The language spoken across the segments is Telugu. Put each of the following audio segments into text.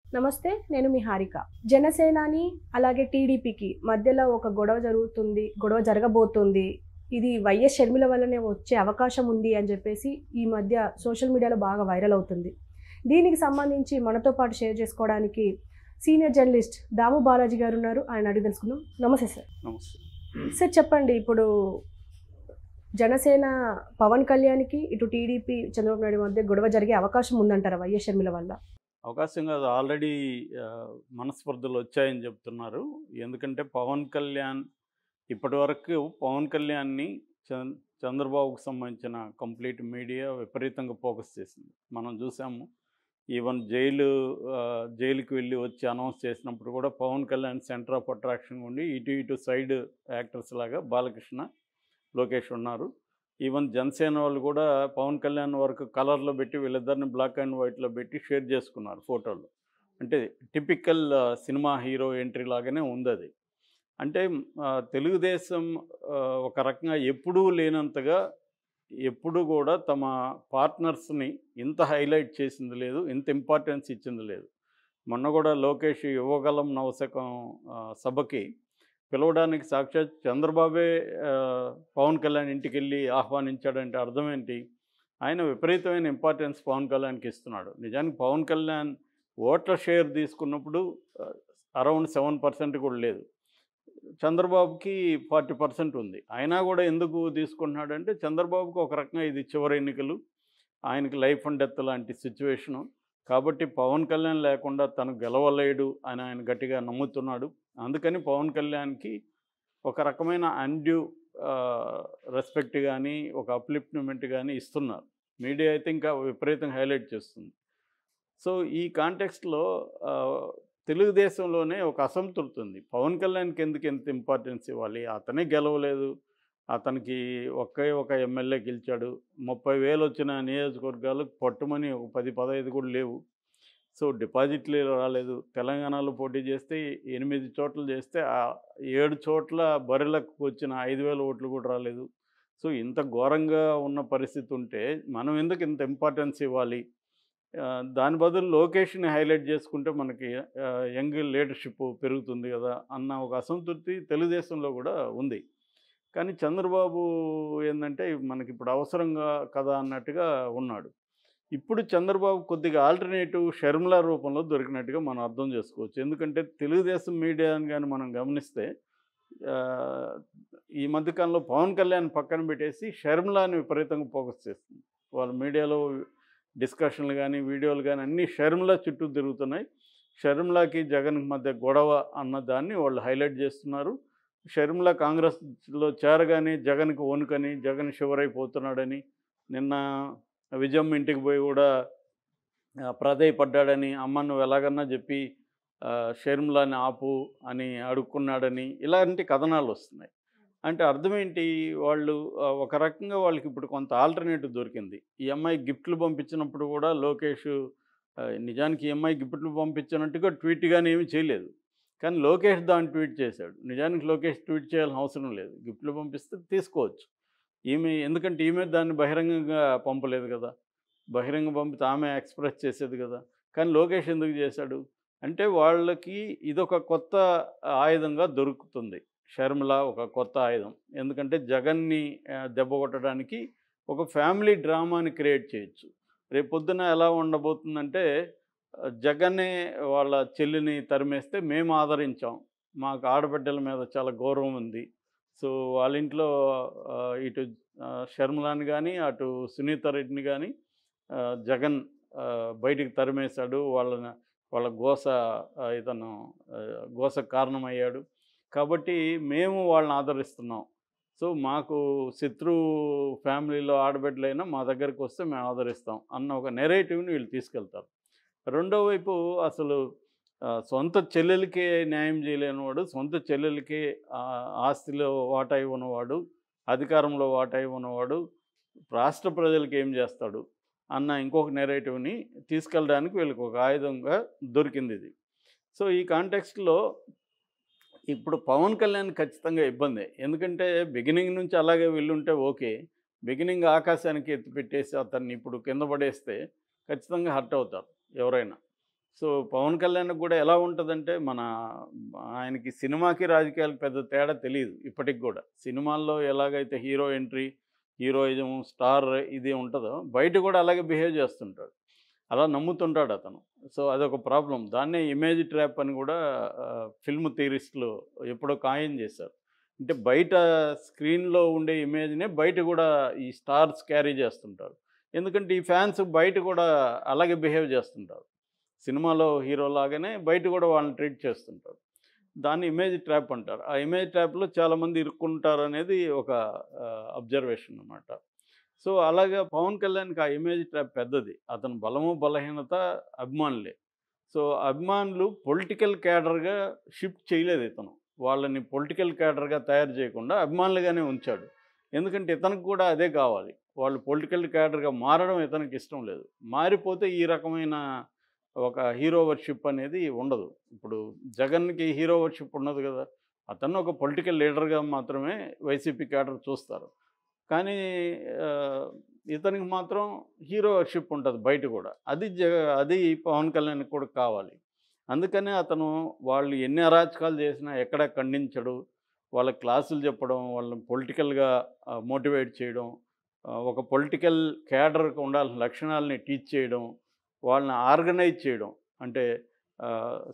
నమస్తే. నేను మీ హారిక. జనసేనాని అలాగే టీడీపీకి మధ్యలో ఒక గొడవ జరగబోతుంది. ఇది వైఎస్ షర్మిల వల్లనే వచ్చే అవకాశం ఉంది అని జెప్పేసి ఈ మధ్య సోషల్ మీడియాలో బాగా వైరల్ అవుతుంది. దీనికి సంబంధించి మనతో పాటు షేర్ చేసుకోవడానికి సీనియర్ జర్నలిస్ట్ దాము బాలాజీ గారున్నారు. ఆయన అడిగి తెలుసుకుందాం. నమస్తే సార్. నమస్తే. సార్ చెప్పండి, ఇప్పుడు జనసేన పవన్ కళ్యాణ్‌కి, ఇటు టీడీపీ చంద్రబాబు నాయుడు మధ్య గొడవ జరిగే అవకాశం ఉందంటారా వైఎస్ షర్మిల వల్ల? అవకాశం కాదు, ఆల్రెడీ మనస్పర్ధలు వచ్చాయని చెప్తున్నారు. ఎందుకంటే ఇప్పటివరకు పవన్ కళ్యాణ్‌ని చంద్రబాబుకు సంబంధించిన కంప్లీట్ మీడియా విపరీతంగా ఫోకస్ చేసింది. మనం చూసాము. ఈవెన్ జైలుకి వెళ్ళి వచ్చి అనౌన్స్ చేసినప్పుడు కూడా Pawan Kalyan centre of attraction ఉండి ఇటు సైడ్ యాక్టర్స్ లాగా బాలకృష్ణ, లోకేష్ ఉన్నారు. ఈవెన్ జనసేన వాళ్ళు కూడా పవన్ కళ్యాణ్ వరకు కలర్లో పెట్టి వీళ్ళిద్దరిని బ్లాక్ అండ్ వైట్లో పెట్టి షేర్ చేసుకున్నారు ఫోటోలు. అంటే టిపికల్ సినిమా హీరో ఎంట్రీ లాగానే ఉంది అది. అంటే తెలుగుదేశం ఒక రకంగా ఎప్పుడూ లేనంతగా ఎప్పుడు కూడా తమ పార్ట్నర్స్ని ఇంత హైలైట్ చేసింది లేదు, ఇంత ఇంపార్టెన్స్ ఇచ్చింది లేదు. మొన్న కూడా లోకేష్ యువగలం నవశకం సభకి పిలవడానికి సాక్షాత్ చంద్రబాబే పవన్ కళ్యాణ్ ఇంటికెళ్ళి ఆహ్వానించాడంటే అర్థం ఏంటి? ఆయన విపరీతమైన ఇంపార్టెన్స్ పవన్ కళ్యాణ్కి ఇస్తున్నాడు. నిజానికి పవన్ కళ్యాణ్ ఓట్ల షేర్ తీసుకున్నప్పుడు అరౌండ్ 7% కూడా లేదు. చంద్రబాబుకి 40% ఉంది. అయినా కూడా ఎందుకు తీసుకుంటున్నాడంటే చంద్రబాబుకి ఒక రకంగా ఇది చివరి ఎన్నికలు, ఆయనకి లైఫ్ అండ్ డెత్ లాంటి సిచ్యువేషను. కాబట్టి పవన్ కళ్యాణ్ లేకుండా తను గెలవలేడు అని ఆయన గట్టిగా నమ్ముతున్నాడు. అందుకని పవన్ కళ్యాణ్కి ఒక రకమైన అన్డ్యూ రెస్పెక్ట్ కానీ, ఒక అప్లిఫ్ట్మెంట్ కానీ ఇస్తున్నారు. మీడియా అయితే ఇంకా విపరీతంగా హైలైట్ చేస్తుంది. సో ఈ కాంటెక్స్ట్లో తెలుగుదేశంలోనే ఒక అసంతృప్తి ఉంది. పవన్ కళ్యాణ్కి ఎందుకు ఎంత ఇంపార్టెన్స్ ఇవ్వాలి? అతనే గెలవలేదు, అతనికి ఒక ఎమ్మెల్యే గెలిచాడు. 30,000 వచ్చిన నియోజకవర్గాలు పట్టుమని ఒక 10, 15 కూడా లేవు. సో డిపాజిట్లు రాలేదు. తెలంగాణలో పోటీ చేస్తే 8 చోట్ల చేస్తే 7 చోట్ల బరిలకు వచ్చిన 5,000 ఓట్లు కూడా రాలేదు. సో ఇంత ఘోరంగా ఉన్న పరిస్థితి ఉంటే మనం ఎందుకు ఇంత ఇంపార్టెన్స్ ఇవ్వాలి? దాని బదులు లోకేష్‌ని హైలైట్ చేసుకుంటే మనకి యంగ్ లీడర్‌షిప్ పెరుగుతుంది కదా అన్న ఒక అసంతృప్తి తెలుగుదేశంలో కూడా ఉంది. కానీ చంద్రబాబు ఏందంటే మనకిప్పుడు అవసరంగా కదా అన్నట్టుగా ఉన్నాడు. ఇప్పుడు చంద్రబాబు కొద్దిగా ఆల్టర్‌నేటివ్ షర్మిల రూపంలో దొరికినట్టుగా మనం అర్థం చేసుకోవచ్చు. ఎందుకంటే తెలుగుదేశం మీడియాని గాని మనం గమనిస్తే ఆహ్, ఈ మధ్య కాలంలో పవన్ కళ్యాణ్ పక్కన పెట్టేసి షర్మిలాని విపరీతంగా ఫోకస్ చేస్తుంది. వాళ్ళ మీడియాలో డిస్కషన్లు గానీ, వీడియోలు గానీ అన్నీ షర్మిల చుట్టూ తిరుగుతున్నాయి. షర్మిలకి జగన్‌కి మధ్య గొడవ అన్న దాన్ని వాళ్ళు హైలైట్ చేస్తున్నారు. షర్మిల కాంగ్రెస్‌లో చేరగానే జగన్‌కి వణుకని, జగన్ షివరైపోతున్నాడని, నిన్న విజయమ్మ ఇంటికి పోయి కూడా ప్రాధేయపడ్డాడని, అమ్మ నువ్వు ఎలాగన్నా చెప్పి షర్మిలాని ఆపు అని అడుక్కున్నాడని, ఇలాంటి కథనాలు వస్తున్నాయి. అంటే అర్థమేంటి? వాళ్ళు ఒక రకంగా వాళ్ళకి ఇప్పుడు కొంత ఆల్టర్‌నేటివ్ దొరికింది. ఈ అమ్మాయి గిఫ్ట్‌లు పంపించినప్పుడు కూడా లోకేష్ నిజానికి ఈ అమ్మాయి గిఫ్ట్‌లు పంపించినట్టుగా ట్వీట్ గాని ఏమీ చేయలేదు. కానీ లోకేష్ దాన్ని ట్వీట్ చేశాడు. నిజానికి లోకేష్ ట్వీట్ చేయాల్సిన అవసరం లేదు. గిఫ్ట్‌లు పంపిస్తే తీసుకోవచ్చు. ఎందుకంటే ఈమె దాన్ని బహిరంగంగా పంపలేదు కదా! బహిరంగ పంపితే ఆమె ఎక్స్‌ప్రెస్ చేసేది కదా! కానీ లోకేష్ ఎందుకు చేశాడు? అంటే వాళ్ళకి ఇదొక కొత్త ఆయుధంగా దొరుకుతుంది. షర్మిల ఒక కొత్త ఆయుధం. ఎందుకంటే జగన్‌ని దెబ్బ కొట్టడానికి ఒక ఫ్యామిలీ డ్రామాని క్రియేట్ చేయొచ్చు. రేపొద్దున ఎలా ఉండబోతుందంటే జగన్నే వాళ్ళ చెల్లిని తరిమేస్తే మేము ఆదరించాం. మాకు ఆడబిడ్డల మీద చాలా గౌరవం ఉంది. సో వాళ్ళ ఇంట్లో ఇటు షర్మిలాని గానీ, అటు సునీత రెడ్డిని గానీ జగన్ బయటికి తరిమేశాడు. వాళ్ళ గోసకు కారణమయ్యాడు. కాబట్టి మేము వాళ్ళని ఆదరిస్తున్నాం. సో మాకు శత్రువు ఫ్యామిలీలో ఆడబిడ్డలైనా మా దగ్గరికొస్తే మేము ఆదరిస్తాం అన్న ఒక నెరేటివ్‌ని వీళ్ళు తీసుకెళ్తారు. రెండో వైపు అసలు సొంత చెల్లెలికే న్యాయం చేయలేనివాడు, సొంత చెల్లెలికే ఆస్తిలో వాటా ఇవ్వనివాడు, అధికారంలో వాటా ఇవ్వనివాడు రాష్ట్ర ప్రజలకి ఏం చేస్తాడు అన్న ఇంకొక నెరేటివ్‌ని తీసుకెళ్ళడానికి వీళ్ళకి ఒక ఆయుధంగా దొరికిందిది. సో ఈ కాంటెక్స్ట్‌లో ఇప్పుడు పవన్ కళ్యాణ్ ఖచ్చితంగా ఇబ్బందే. ఎందుకంటే బిగినింగ్ నుంచి అలాగే వెళ్ళుంటే ఓకే. బిగినింగ్ ఆకాశానికి ఎత్తిపెట్టేసి అతన్ని ఇప్పుడు కింద పడేస్తే ఖచ్చితంగా హర్ట్ అవుతారు ఎవరైనా. సో పవన్ కళ్యాణ్‌కి కూడా ఎలా ఉంటదంటే, ఆయనకి సినిమాకి, రాజకీయాలకి పెద్ద తేడా తెలీదు ఇప్పటికి గూడా. సినిమాల్లో ఎలాగైతే హీరో ఎంట్రీ, హీరోయిజం, స్టార్ ఇది ఉంటదో, బయట కూడా అలాగే బిహేవ్ చేస్తుంటాడు. అలా నమ్ముతుంటాడు అతను. సో అదొక ప్రాబ్లమ్. దాన్నే ఇమేజ్ ట్రాప్ అని కూడా ఫిల్మ్ థియరిస్టులు ఎప్పుడో కాయిన్ చేశారు. అంటే బయట స్క్రీన్‌లో ఉండే ఇమేజ్‌నే బయట కూడా ఈ స్టార్స్ క్యారీ చేస్తుంటారు. ఎందుకంటే ఈ ఫ్యాన్స్ బయట కూడా అలాగే బిహేవ్ చేస్తుంటారు. సినిమాలో హీరో లాగానే బయట కూడా వాళ్ళని ట్రీట్ చేస్తుంటారు. దాన్ని ఇమేజ్ ట్రాప్ అంటారు. ఆ ఇమేజ్ ట్రాప్‌లో చాలామంది ఇరుక్కుంటారనేది ఒక అబ్జర్వేషన్ అన్నమాట. సో అలాగా పవన్ కళ్యాణ్‌కి ఆ ఇమేజ్ ట్రాప్ పెద్దది. అతని బలము, బలహీనత అభిమానులే. సో అభిమానులు పొలిటికల్ క్యాడర్‌గా షిఫ్ట్ చేయలేదు ఇతను. వాళ్ళని పొలిటికల్ క్యాడర్‌గా తయారు చేయకుండా అభిమానులుగానే ఉంచాడు. ఎందుకంటే ఇతనికి కూడా అదే కావాలి. వాళ్ళు పొలిటికల్ క్యాడర్‌గా మారడం ఇతనికి ఇష్టం లేదు. మారిపోతే ఈ రకమైన ఒక హీరో వర్షిప్ అనేది ఉండదు. ఇప్పుడు జగన్‌కి హీరో వర్షిప్ ఉండదు కదా! అతన్ని ఒక పొలిటికల్ లీడర్‌గా మాత్రమే వైసీపీ క్యాడర్ చూస్తారు. కానీ ఆహ్, ఇతనికి మాత్రం హీరో వర్షిప్ ఉంటది బయట గూడా. అది పవన్ కళ్యాణ్‌కి కూడా కావాలి. అందుకనే అతను వాళ్ళు ఎన్ని అరాచకాలు చేసినా ఎక్కడ ఖండించడు. వాళ్ళకి క్లాసులు చెప్పడం, వాళ్ళని పొలిటికల్‌గా మోటివేట్ చేయడం, ఒక పొలిటికల్ క్యాడర్‌కి ఉండాల్సిన లక్షణాలని టీచ్ చేయడం, వాళ్ళని ఆర్గనైజ్ చేయడం. అంటే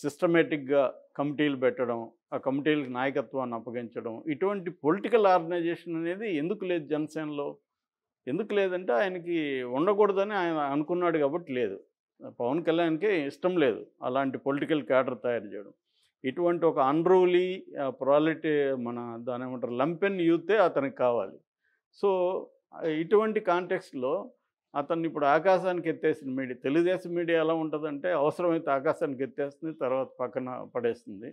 సిస్టమేటిక్‌గా కమిటీలు పెట్టడం, ఆ కమిటీలకు నాయకత్వాన్ని అప్పగించడం. ఇటువంటి పొలిటికల్ ఆర్గనైజేషన్ అనేది ఎందుకు లేదు జనసేనలో? ఎందుకు లేదంటే ఆయనకి ఉండకూడదని ఆయన అనుకున్నాడు కాబట్టి లేదు. పవన్ కళ్యాణ్‌కి ఇష్టం లేదు అలాంటి పొలిటికల్ క్యాడర్ తయారు చేయడం. ఇటువంటి ఒక అన్‌రూలీ ప్రాలిటీ మన దాన్నేమంటారు లంపెన్ యూతే అతనికి కావాలి. సో, ఇటువంటి కాంటెక్స్ట్‌లో అతన్ని ఇప్పుడు ఆకాశానికి ఎత్తేసిన మీడియా తెలుగుదేశం మీడియా ఎలా ఉంటదంటే అవసరమైతే ఆకాశానికి ఎత్తేస్తుంది. తర్వాత పక్కన పడేస్తుంది.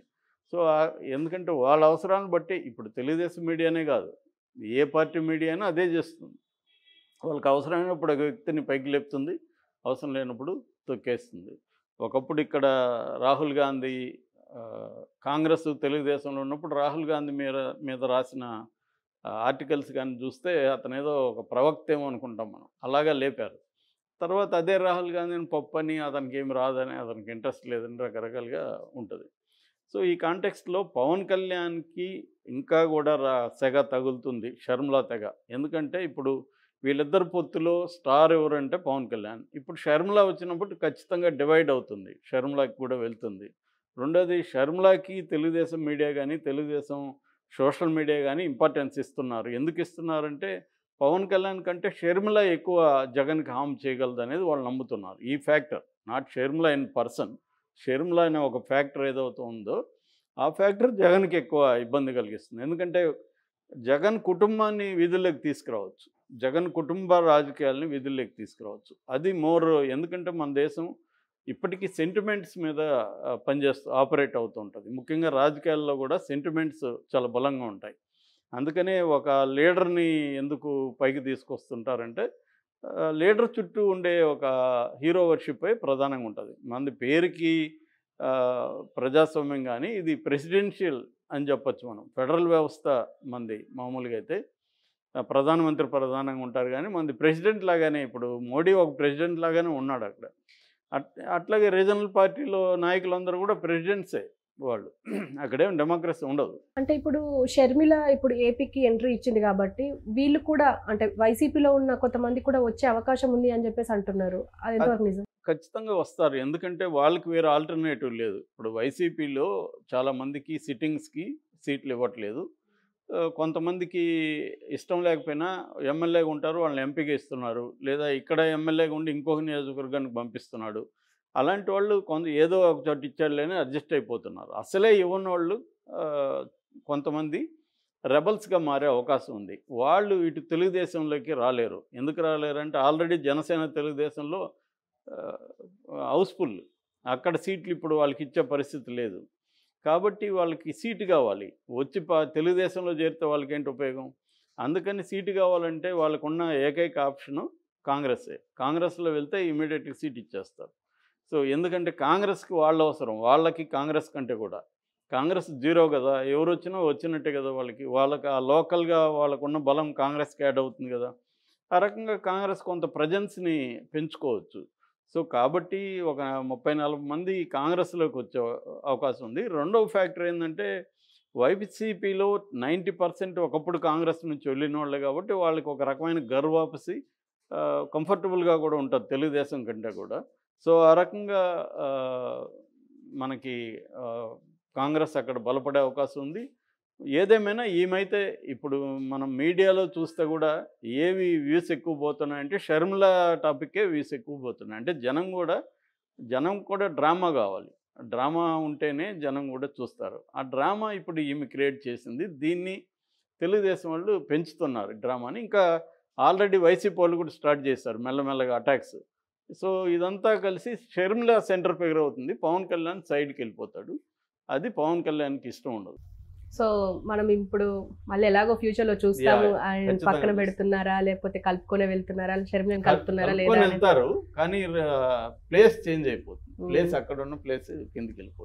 సో, ఎందుకంటే వాళ్ళ అవసరాన్ని బట్టి ఇప్పుడు తెలుగుదేశం మీడియానే కాదు. ఏ పార్టీ మీడియా అయినా అదే చేస్తుంది. వాళ్ళకి అవసరమైనప్పుడు ఒక వ్యక్తిని పైకి లేపుతుంది. అవసరం లేనప్పుడు తొక్కేస్తుంది. ఒకప్పుడు ఇక్కడ రాహుల్ గాంధీ కాంగ్రెస్, తెలుగుదేశంలో ఉన్నప్పుడు రాహుల్ గాంధీ మీద రాసిన ఆర్టికల్స్ గాని చూస్తే అతనేదో ఒక ప్రవక్తేమో అనుకుంటాం మనం. అలాగా లేపారు. తర్వాత అదే రాహుల్ గాంధీని పప్పని, అతనికేమి రాదని, అతనికి ఇంట్రెస్ట్ లేదని రకరకాలుగా ఉంటది. సో, ఈ కాంటెక్స్ట్‌లో పవన్ కళ్యాణ్‌కి ఇంకా గూడా సెగ తగులుతుంది. షర్మిల తెగ. ఎందుకంటే ఇప్పుడు వీళ్ళిద్దరి పొత్తులో స్టార్ ఎవరంటే పవన్ కళ్యాణ్. ఇప్పుడు షర్మిల వచ్చినప్పుడు ఖచ్చితంగా డివైడ్ అవుతుంది. షర్మిలకి కూడా వెళ్తుంది. రెండోది షర్మిలకి తెలుగుదేశం మీడియా గాని, తెలుగుదేశం సోషల్ మీడియా గాని ఇంపార్టెన్స్ ఇస్తున్నారు. ఎందుకు ఇస్తున్నారంటే పవన్ కళ్యాణ్ కంటే షర్మిల ఎక్కువ జగన్‌కి హార్మ్ చేయగలదనేది వాళ్ళు నమ్ముతున్నారు. ఈ factor. Not Sharmila in person. Sharmila అనే ఒక ఫ్యాక్టర్ ఏదైతే ఉందో, ఆ ఫ్యాక్టర్ జగన్‌కి ఎక్కువ ఇబ్బంది కలిగిస్తుంది. ఎందుకంటే జగన్ కుటుంబాన్ని వీధుల్లోకి తీసుకురావచ్చు. జగన్ కుటుంబ రాజకీయాలని వీధుల్లోకి తీసుకురావచ్చు. అది మోర్ ఎందుకంటే మన దేశం ఇప్పటికీ సెంటిమెంట్స్ మీద ఆపరేట్ అవుతూ ఉంటది. ముఖ్యంగా రాజకీయాల్లో కూడా సెంటిమెంట్స్ చాలా బలంగా ఉంటాయి. అందుకనే ఒక లీడర్‌ని ఎందుకు పైకి తీసుకొస్తుంటారంటే లీడర్ చుట్టూ ఉండే ఒక హీరో వర్షిప్పే ప్రధానంగా ఉంటది. మనది పేరుకి ప్రజాస్వామ్యం గానీ, ఇది ప్రెసిడెన్షియల్ అని చెప్పొచ్చు మనం. ఫెడరల్ వ్యవస్థ మనది మామూలుగా అయితే. ప్రధానమంత్రి ప్రధానంగా ఉంటారు గానీ, మనది ప్రెసిడెంట్ లాగానే ఇప్పుడు మోడీ ఒక ప్రెసిడెంట్ లాగానే ఉన్నాడక్కడ. అట్లాగే రీజనల్ పార్టీలో నాయకులందరూ కూడా ప్రెసిడెంట్సే వాళ్ళు. అక్కడేం డెమోక్రసీ ఉండదు. అంటే ఇప్పుడు షర్మిల ఇప్పుడు ఏపీకి ఎంట్రీ ఇచ్చింది కాబట్టి, వీళ్ళు కూడా అంటే వైసీపీలో ఉన్న కొంతమంది కూడా వచ్చే అవకాశం ఉంది అని చెప్పేసి అంటున్నారు. అది ఎంతవరకు నిజం? ఖచ్చితంగా వస్తారు. ఎందుకంటే వాళ్ళకి వేరే ఆల్టర్‌నేటివ్ లేదు. ఇప్పుడు వైసీపీలో చాలామందికి సిట్టింగ్స్‌కి సీట్లు ఇవ్వట్లేదు. కొంతమందికి ఇష్టం లేకపోయినా ఎమ్మెల్యేగా ఉంటారు. వాళ్ళని ఎంపీగా ఇస్తున్నారు. లేదా ఇక్కడ ఎమ్మెల్యేగా ఉండి ఇంకొక నియోజకవర్గానికి పంపిస్తున్నాడు. అలాంటి వాళ్ళు ఏదో ఒక చోట ఇచ్చాడులే అని అడ్జస్ట్ అయిపోతున్నారు. అసలే ఇవ్వనోళ్ళు కొంతమంది రెబెల్స్‌గా మారే అవకాశం ఉంది. వాళ్ళు ఇటు తెలుగుదేశంలోకి రాలేరు. ఎందుకు రాలేరంటే ఆల్రెడీ జనసేన తెలుగుదేశంలో ఆహ్, హౌస్‌ఫుల్. అక్కడ సీట్లు ఇప్పుడు వాళ్ళకిచ్చే పరిస్థితి లేదు. కాబట్టి వాళ్ళకి సీటు కావాలి. వచ్చి తెలుగుదేశంలో చేరితే వాళ్ళకేంటి ఉపయోగం? అందుకని సీటు కావాలంటే వాళ్ళకున్న ఏకైక ఆప్షను కాంగ్రెస్సే. కాంగ్రెస్‌లో వెళ్తే ఇమ్మీడియేట్‌గా సీట్ ఇచ్చేస్తారు. సో, ఎందుకంటే కాంగ్రెస్‌కి వాళ్ళవసరం. వాళ్ళకి కాంగ్రెస్ కంటే కూడా. కాంగ్రెస్ జీరో గదా! ఎవరొచ్చినా వచ్చినట్టే గదా! వాళ్ళకి. వాళ్ళకి ఆ లోకల్‌గా వాళ్ళకున్న బలం కాంగ్రెస్‌కి యాడ్ అవుతుంది గదా! ఆ రకంగా కాంగ్రెస్ కొంత ప్రెజెన్స్‌ని పెంచుకోవచ్చు. సో కాబట్టి ఒక 30-40 మంది కాంగ్రెస్లోకి వచ్చే అవకాశం ఉంది. రెండవ ఫ్యాక్టర్ ఏంటంటే వైసీపీలో 90% ఒకప్పుడు కాంగ్రెస్ నుంచి వెళ్ళిన వాళ్ళే కాబట్టి వాళ్ళకి ఒక రకమైన గర్వాపసి కంఫర్టబుల్గా కూడా ఉంటుంది తెలుగుదేశం కంటే కూడా. సో ఆ రకంగా మనకి కాంగ్రెస్ అక్కడ బలపడే అవకాశం ఉంది. ఏదేమైనా ఈమైతే ఇప్పుడు మనం మీడియాలో చూస్తే కూడా ఏవి వ్యూస్ ఎక్కువ పోతున్నాయంటే షర్మిల టాపిక్కే వ్యూస్ ఎక్కువ పోతున్నాయి. అంటే జనం కూడా డ్రామా కావాలి. డ్రామా ఉంటేనే జనం కూడా చూస్తారు. ఆ డ్రామా ఇప్పుడు ఈమె క్రియేట్ చేసింది. దీన్ని తెలుగుదేశం వాళ్ళు పెంచుతున్నారు డ్రామాని. ఇంకా ఆల్రెడీ వైసీపీ వాళ్ళు కూడా స్టార్ట్ చేశారు మెల్లమెల్లగా అటాక్స్. సో ఇదంతా కలిసి షర్మిల సెంటర్ ఫిగర్ అవుతుంది. పవన్ కళ్యాణ్ సైడ్కి వెళ్ళిపోతాడు. అది పవన్ కళ్యాణ్కి ఇష్టం ఉండదు. సో మనం ఇప్పుడు మళ్ళీ ఎలాగో ఫ్యూచర్లో చూస్తాము. Yeah, ఆయన ఖచ్చితంగా పక్కన చూస్తాం. పెడుతున్నారా లేకపోతే కలుపుకొనే వెళ్తున్నారా, షర్మిలని కలుపుతున్నారా లేదా కలుపుకొని అనేది. వెళ్తారు కానీ ప్లేస్ చేంజ్ అయిపోతుంది. Hmm. ప్లేస్ అక్కడ ఉన్న ప్లేస్ కిందికి వెళ్ళిపోతుంది.